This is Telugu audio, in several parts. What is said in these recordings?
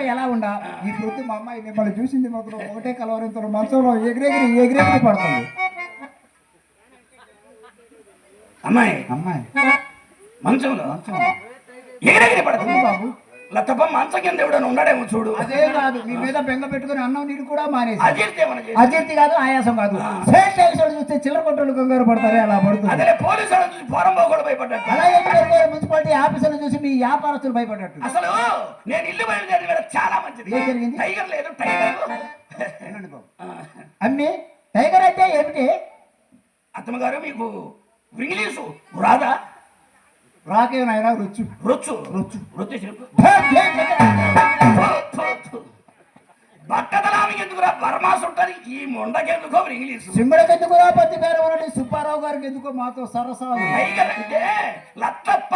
కూడా ఎలా ఉండా ఈ ప్రతి మా అమ్మాయి మిమ్మల్ని చూసింది మాత్రం ఒకటే కలవరంతో మంచంలో ఎగిరెగిరి పడుతుంది. అమ్మాయి అమ్మాయి మంచంలో మంచంలో ఎగిరెగిరి పడుతుంది బాబు. లతప్ప మంచం కింద ఎవడని ఉన్నాడేమో చూడు. అదే కాదు మీ మీద బెంగ పెట్టుకుని అన్నం నీరు కూడా మానేసి. అజీర్తి కాదు ఆయాసం కాదు. చూస్తే చిల్లర కొట్టలు కంగారు పడతారే అలా పడుతుంది. అదే పోలీసులు చూసి ఫారం పోకూడదు భయపడ్డట్టు. అలాగే మున్సిపాలిటీ ఆఫీసులు చూసి మీ వ్యాపారస్తులు భయపడ్డట్టు. అసలు నేను ఇల్లు బయలుదేరి చాలా మంచిది. ఏం జరిగింది? టైగర్ లేదు టైగర్. అమ్మి టైగర్ అంటే ఏమిటి? అత్తమ్మ గారు మీకు ఇంగ్లీషు రాదా? రాకే నాయనా రొచ్చు రొచ్చు రొచ్చు రొచ్చు చెప్పు. బట్టదలానికి ఎందుకురా బర్మాస్ ఉంటారు ఈ మొండకెందుకో ఇంగ్లీషు. సింగడికి ఎందుకురా పత్తి పేరు ఉన్నట్టు సుబ్బారావు గారికి ఎందుకో మాతో సరసాలు. టైగర్ అంటే లత్తప్ప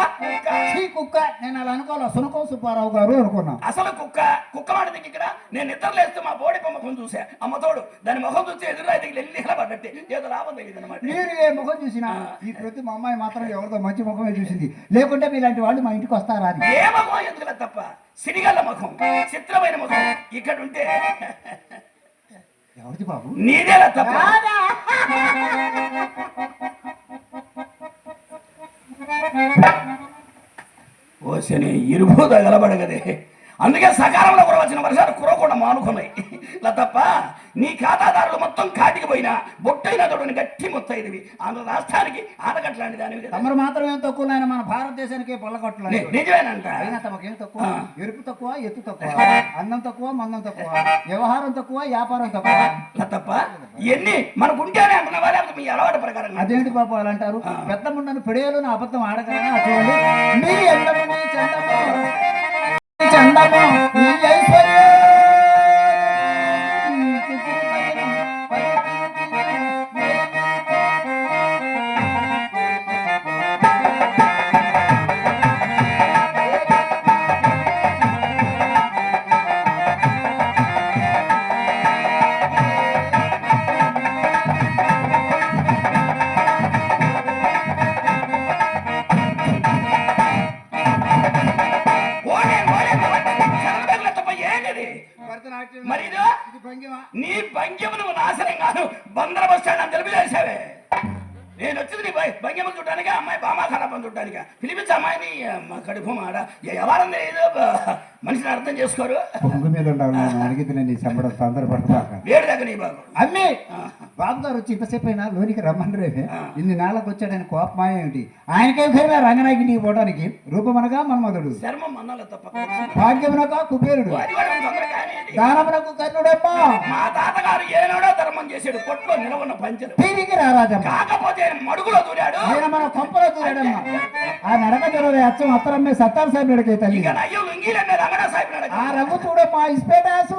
కుక్క. నేను అలా అనుకోవాలి సునకం సుబ్బారావు గారు అనుకున్నా. అసలు కుక్క కుక్క మాట దిగి ఇక్కడ నేను నిద్రలేస్తూ మా బోడి ముఖం చూసా. అమ్మతోడు దాని ముఖం చూస్తే ఎదురైతే వెళ్ళి ఇలా పడ్డట్టే ఏదో లాభం తెలియదు అనమాట. మీరు ఏ ముఖం చూసినా ఈ ప్రతి మా అమ్మాయి మాత్రం ఎవరితో మంచి ముఖమే చూసింది. లేకుంటే మీలాంటి వాళ్ళు మా ఇంటికి వస్తారా? ఏ ముఖం ఎందుకు తప్ప సిరిగల్ల ముఖం చిత్రమైన ముఖం ఇక్కడ ఉంటే ఎవరిది బాబు? నీదేలా తప్ప. ఓ శని ఇరుపు తగలబడగదే. అందుకే సకాలంలో కురవచ్చిన వర్షాలు కురవకుండా మానుకున్నాయి. ఇలా తప్ప నీ ఖాతాదారులు మొత్తం కాటికి పోయినా బొట్టైన తోడుని గట్టి మొత్తైనవి. ఆంధ్ర రాష్ట్రానికి ఆనకట్లాంటి దానివి. తమరు మాత్రం ఏం తక్కువ మన భారతదేశానికి పొల్లగొట్టలు. నిజమేనంట. అయినా తమకేం తక్కువ? ఎరుపు తక్కువ, ఎత్తు తక్కువ, అందం తక్కువ, మందం తక్కువ, వ్యవహారం తక్కువ, వ్యాపారం తక్కువ. ఇలా తప్ప ఇవన్నీ మనకుంటేనే అంటున్నావా లేకపోతే మీ అలవాటు ప్రకారం? అదేంటి పాప అలా అంటారు? పెద్ద ముండను పిడియలు నా అబద్ధం ఆడగలనా? చూడండి మీ ఎండము చందము ఈ ఐశ్వర్యం మరి నీ భంగ్యము నువ్వు నాశనం కాదు బందర బస్ స్టాండ్ అని తెలిపి చేసావే. నేను వచ్చింది నీ భంగ్యము చూడటానికి అమ్మాయి బామాఖానా చూడటానికి పిలిపించి అమ్మాయిని కడుపు మాడ ఎవరం ఏదో మనిషిని అర్థం చేసుకోరు. వేడి దగ్గర నీ బాబు అమ్మి బాబు గారు వచ్చి ఇంతసేపు అయినా లోనికి రమ్మని రేపే ఇన్ని నాళ్ళకు వచ్చాడని కోపమా ఏమిటి? ఆయనకేం ఖైనా రంగనాయకుడికి పోవడానికి రూపమనగా మన్మధుడు, శర్మం మన్నాల తప్ప భాగ్యమునగా కుబేరుడు, దానమునకు కర్ణుడమ్మా. మా తాతగారు ఏనాడో ధర్మం చేశాడు కొట్లో నిలవన్న పంచలు టీవీకి రారాజమ్మ. కాకపోతే మడుగులో దూరాడు. ఆయన మన కొంపలో దూరాడమ్మా. ఆ నడక జరవే అచ్చం అత్తరమ్మే సత్తారు సాహెబ్ నడకే తల్లి. ఆ రంగు చూడమ్మా ఇస్పేటాసు.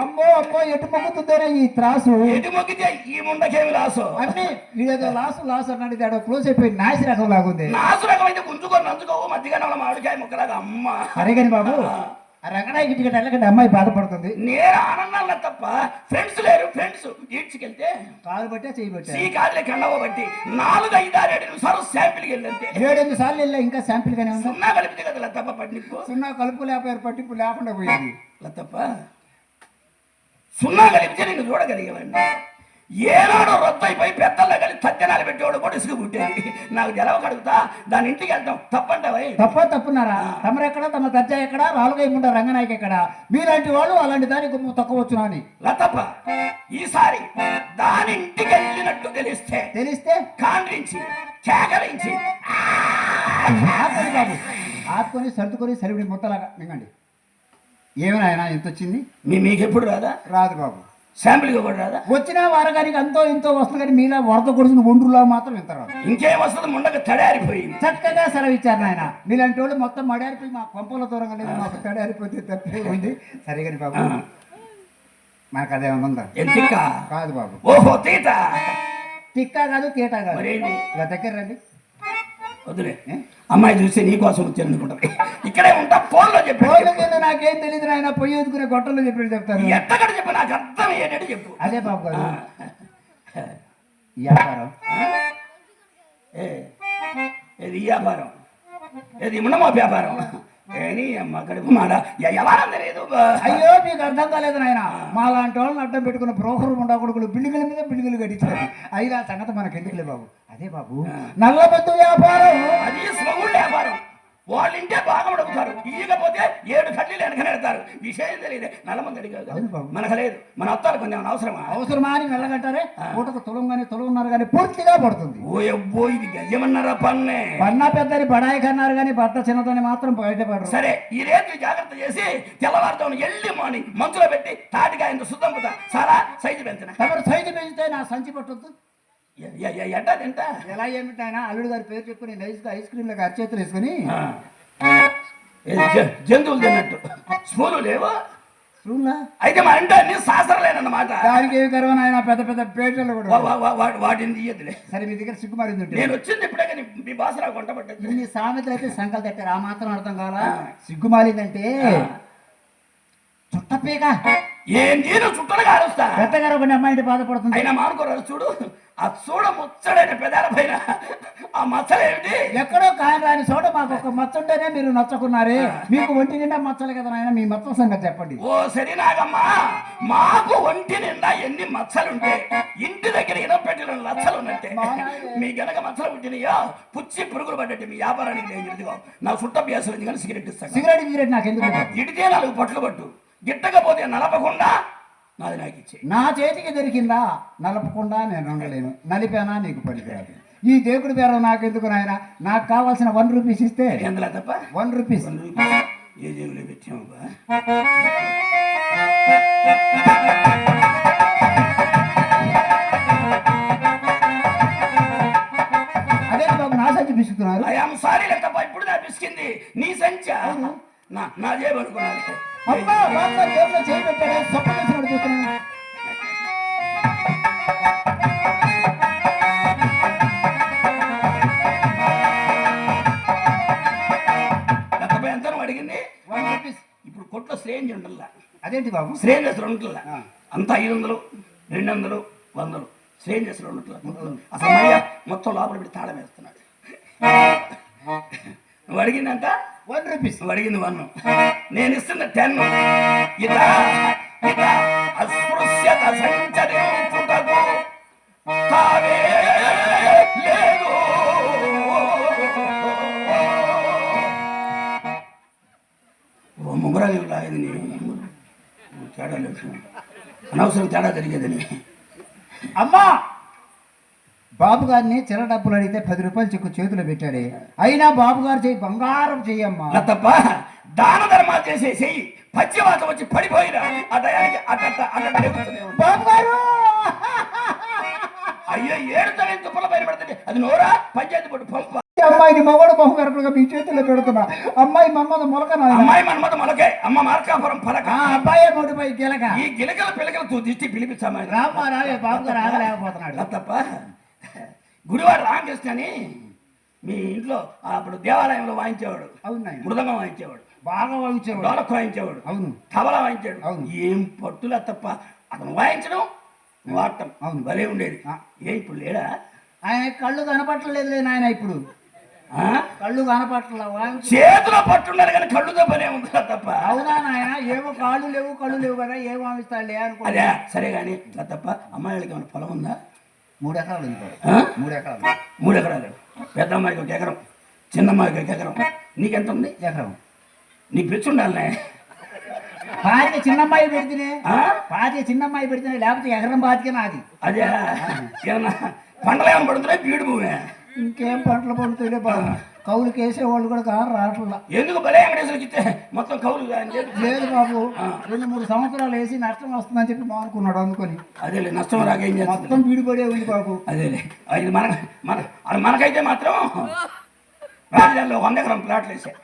అమ్మో అమ్మో ఎటు మొక్కుతుందేనా ఈ త్రాసు. ఎటు మొక్కితే ఈ ముండకేమి లాసు. అన్ని ఇదేదో లాసు అన్నది ఆడ క్లోజ్ అయిపోయి నాసి రకం లాగుంది. నాసు రకం అయితే గుంజుకొని నంచుకోవు మధ్యగా మామిడికాయ ముక్కలాగా అమ్మ. సరే కానీ బాబు రంగనాయకి టికెట్ వెళ్ళకండి అమ్మాయి బాధపడుతుంది. నేను ఆనందాల తప్ప ఫ్రెండ్స్ లేరు. ఫ్రెండ్స్ ఈడ్చుకెళ్తే కాలు బట్టే చేయబట్టి ఈ కాదులే కండవ బట్టి 4, 5, 6, 7 సార్లు శాంపిల్కి వెళ్ళంతే. 7-8 సార్లు వెళ్ళా ఇంకా శాంపిల్ గానే ఉంది. సున్నా కలిపితే కదా లతప్ప పట్టింపు. సున్నా కలుపు లేకపోయారు పట్టింపు లేకుండా పోయింది. లతప్ప సున్నా కలిపితే నేను చూడగలిగేవాడిని. ఏనాడు రొత్తైపోయి పెద్దల్లో కలిసి తత్తెనాలు పెట్టేవాడు కూడా ఇసుకు పుట్టేది. నాకు జలవ కడుగుతా దాని ఇంటికి వెళ్తాం తప్పంటావా? తప్పున్నారా? తమరెక్కడ తమ దర్జా ఎక్కడ రాలుగై ముండ రంగనాయకి ఎక్కడ? మీలాంటి వాళ్ళు అలాంటి దానికి తక్కువచ్చు అని. లతప్ప ఈసారి దాని ఇంటికి వెళ్ళినట్టు తెలిస్తే కాండ్రించి కేకరించి బాబు ఆపుకొని సర్దుకొని సరిపడి ముత్తలాగా మింగండి. ఏమైనా ఎంత వచ్చింది? మీకెప్పుడు రాదా? రాదు బాబు. శాంపిల్ కూడా రాదా? వచ్చిన వారగానికి అంతో ఇంతో వస్తుంది కానీ మీలా వరద కొడుతున్న ఒండ్రులా మాత్రం ఎంత రాదు. ఇంకేం వస్తుంది? ముండక తడారిపోయింది. చక్కగా సెలవిచ్చారు నాయన. మీలాంటి వాళ్ళు మొత్తం మడారిపోయి మా పంపల దూరంగా లేదు మాకు తడారిపోతే తప్పే ఉంది. సరే కానీ బాబు మాకు అదేమన్నా ఉందా? కాదు బాబు. ఓహో తీట తిక్కా కాదు తీట కాదు. ఇలా దగ్గర రండి. వద్దులే అమ్మాయి చూస్తే నీ కోసం వచ్చాను అనుకుంటుంది. ఇక్కడే ఉంటా ఫోన్లో చెప్పి నాకేం తెలియదు నాయన పొయ్యి వదుకునే గొట్టంలో చెప్పి చెప్తాను. ఎక్కడ చెప్పు నాకు అర్థం అయ్యేటట్టు చెప్పు. అదే బాబు గారు వ్యాపారం ఏది వ్యాపారం ఏది ఉండమో వ్యాపారం ఏని అమ్మ కడుపు మాట ఎవరం తెలియదు అయ్యో మీకు అర్థం కాలేదు నాయన మా లాంటి వాళ్ళని అడ్డం పెట్టుకున్న బ్రోకర్ ఉండకూడదు బిల్డింగుల మీద బిల్డింగులు కట్టించారు అయినా సంగతి మనకు ఎందుకులే బాబు అదే బాబు నల్లబద్దు వ్యాపారం అది స్మగుళ్ళ వ్యాపారం వాళ్ళ ఇంటే బాగా అడుగుతారు ఇయ్యకపోతే 7 కడ్లీలు వెనకనెడతారు విషయం తెలియదు నల్లమంది అడిగారు మనకు లేదు మన అత్తారు కొంచెం అవసరమా అని వెళ్ళగంటారే పూటకు తులంగానే కానీ పూర్తిగా పడుతుంది ఓ అబ్బో ఇది గజమన్నారా పన్నే పన్నా పెద్దని బడాయి కన్నారు కానీ భర్త చిన్నదని మాత్రం బయటపడరు సరే ఈ రేట్లు జాగ్రత్త చేసి తెల్లవారుతాను ఎల్లి మార్నింగ్ మంచులో పెట్టి తాటికాయంత శుద్ధం పుతా చాలా సైజు పెంచిన సైజు పెంచితే నా సంచి పట్టొద్దు ఎట్టా తింటా ఎలా ఏమిటి ఆయన అల్లుడు గారి పేరు చెప్పుకుని నైస్గా ఐస్ క్రీమ్ లాగా అరచేతులు వేసుకుని జంతువులు తిన్నట్టు స్పూన్లు లేవా స్పూన్లా అయితే మా ఇంట అన్ని శాస్త్రలేనన్నమాట దానికి ఏమి కరవని ఆయన పెద్ద పెద్ద పేటలు కూడా వాటిని తీయద్దులే సరే మీ దగ్గర సిగ్గుమారింది నేను వచ్చింది ఇప్పుడే కానీ మీ బాసరా కొంటపడ్డది ఇన్ని సామెతలు అయితే సంకలు తట్టారు ఆ మాత్రం అర్థం కావాలా సిగ్గుమారిందంటే చుట్టపీక ఏం నేను చుట్టలు కారుస్తా పెద్దగారు ఒక అమ్మాయి బాధపడుతుంది అయినా మానుకోరాదు చూడు ఆ చూడ ముచ్చడైన పెదాల పైన ఆ మచ్చలేమిటి ఎక్కడో కాని రాని చోట మాకు ఒక మచ్చ ఉంటేనే మీరు నచ్చకున్నారే మీకు ఒంటి నిండా మచ్చలు కదా నాయన మీ మచ్చల సంగతి చెప్పండి ఓ సరే నాగమ్మా మాకు ఒంటి నిండా ఎన్ని మచ్చలుంటే ఇంటి దగ్గర ఇనపెట్టిన లచ్చలు ఉన్నట్టే మీ గనక మచ్చలు పుట్టినయో పుచ్చి పురుగులు పడ్డట్టు మీ వ్యాపారానికి నేను ఇదిగో నా చుట్ట అభ్యాసం కానీ సిగరెట్ ఇస్తాను సిగరెట్ నాకు ఎందుకు ఇడితే 4 పట్లు పట్టు గిట్టకపోతే నలపకుండా నాది నాకు ఇచ్చే నా చేతికి దొరికిందా నలపకుండా నేను ఉండలేను నలిపానా నీకు పనికిరాదు ఈ దేవుడి పేరు నాకెందుకు నాయన నాకు కావాల్సిన 1 రూపీస్ ఇస్తే ఎందులో తప్ప 1 రూపీస్ ఏ జేబులో పెట్టాము అదే బాబు నా సంచి పిసుకుతున్నారు ఐఎమ్ సారీ లెక్కప్ప ఇప్పుడు నా పిసికింది నీ సంచ నా జేబు అనుకున్నాను అమ్మా బాబా జేబులో చేయి పెట్టాడే సొప్ప చేసినట్టు చూస్తున్నాను లెక్కపై ఎంత అడిగింది 1 రూపీస్ ఇప్పుడు కొట్లో శ్రేంజ్ ఉండాల అదేంటి బాబు శ్రేంజెస్లు ఉంటుందా అంతా 500 200 100 శ్రేంజెస్లు ఉండట్లేదు అసలు మయ్య మొత్తం లోపల పెట్టి తాళం వేస్తున్నాడు నువ్వు అడిగిందంట 1 రూపీస్ నువ్వు అడిగింది 1 నేను ఇస్తున్న 10 ఇత అస్పృశ్యత సంచరించుటకు తావే లేదు ఓ ముగ్గురాలు లాగేది తేడా లేదు అనవసరం తేడా జరిగేదని అమ్మా బాబు గారిని చిన్న డబ్బులు అడిగితే 10 రూపాయలు చెక్కు చేతిలో పెట్టాడే అయినా బాబు గారు చెయ్యి బంగారం చెయ్యమ్మా తప్ప దాన ధర్మాలు చేసే చెయ్యి పచ్చివాత వచ్చి పడిపోయినా ఆ టయానికి బాబు గారు అయ్యో 7 తన తుప్పల పైన పడుతుంది అది నోరా పంచాయతీ పట్టు పంప అమ్మాయిని మగడు బహుగరపులుగా మీ చేతిలో పెడుతున్నా అమ్మాయి మన్మద మొలక అమ్మాయి మన్మద మొలకే అమ్మ మార్కాపురం పలక అబ్బాయి మొడిపోయి గిలక ఈ గిలకల పిలకలతో దిష్టి పిలిపించమ్మా రామ్మా రావే బాబు గారు ఆగలేకపోతున్నాడు తప్ప గుడివాడు రామకృష్ణ అని మీ ఇంట్లో అప్పుడు దేవాలయంలో వాయించేవాడు అవును మృదంగం వాయించేవాడు బాగా వాయించేవాడు డోలకు వాయించేవాడు అవును తబలా వాయించాడు అవును ఏం పట్టులా తప్ప అతను వాయించడం వాడటం అవును భలే ఉండేది ఏ ఇప్పుడు లేడా ఆయన కళ్ళు కనపట్టలేదులే నాయన ఇప్పుడు కళ్ళు కనపట్ల చేతిలో పట్టున్నారు కానీ కళ్ళుతో పనే ఉందా తప్ప అవునా నాయన ఏమో కళ్ళు లేవు కదా ఏం వాయిస్తాడులే అనుకో అదే సరే కానీ తప్ప అమ్మాయిలకి ఏమైనా పొలం ఉందా 3 ఎకరాలు ఉంది 3 ఎకరాలు 3 ఎకరాలు పెద్ద అమ్మాయికి 1 ఎకరం చిన్న అమ్మాయికి 1 ఎకరం నీకెంత ఉంది ఎకరం నీకు పిచ్చి ఉండాలనే పాతిక చిన్నమ్మాయి పెడితేనే లేకపోతే ఎకరం పాతికే నాది అదే ఏమన్నా పంటలు ఏమైనా పడుతున్నాయి బీడు భూమి ఇంకేం పంటలు పడుతుండే బాబు కౌలుకి వేసేవాళ్ళు కూడా కారు రావట్లా ఎందుకు భలే వెంకటేశ్వరికి ఇస్తే మొత్తం కౌలు లేదు బాబు 2-3 సంవత్సరాలు వేసి నష్టం వస్తుందని చెప్పి మానుకున్నాడు అందుకొని అదేలే నష్టం రాకేం చేస్తుంది మొత్తం బీడిపడే ఉంది బాబు అదేలే ఇది మనకైతే మాత్రం రాజధానిలో 100 ఎకరం ప్లాట్లు వేసాయి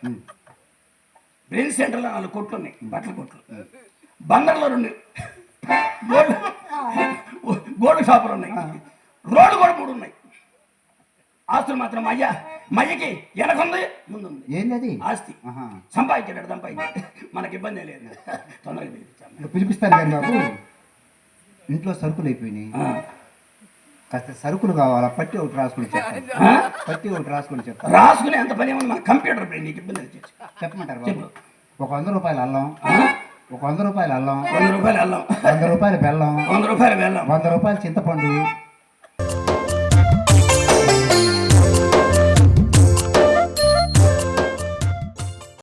బ్రెయిన్ సెంటర్లో 4 కొట్లు ఉన్నాయి బట్టల కొట్లు బందర్లో 2 గోల్డ్ షాపులు ఉన్నాయి రోడ్లు కూడా 3 ఉన్నాయి ఆస్తులు మాత్రం మయ్యకి వెనకుంది ముందుంది ఏంటది ఆస్తి సంపాదించాడు మనకి ఇబ్బంది లేదు తొందరగా పిలిపిస్తాను కానీ బాబు ఇంట్లో సరుకులు అయిపోయినాయి కాస్త సరుకులు కావాలా పట్టి ఒకటి రాసుకుని చెప్తాను ఆ? పట్టి ఒకటి రాసుకుని చెప్తాను రాసుకునే అంత పని ఏమన్నా మన కంప్యూటర్ బ్రెయిన్ నీకు ఇబ్బంది వచ్చేసి చెప్పమంటారు బాబు ఒక 100 రూపాయలు అల్లం ఒక 100 రూపాయలు అల్లం 100 రూపాయలు అల్లం 100 రూపాయలు బెల్లం 100 రూపాయలు వెళ్ళాం 100 రూపాయలు చింతపండు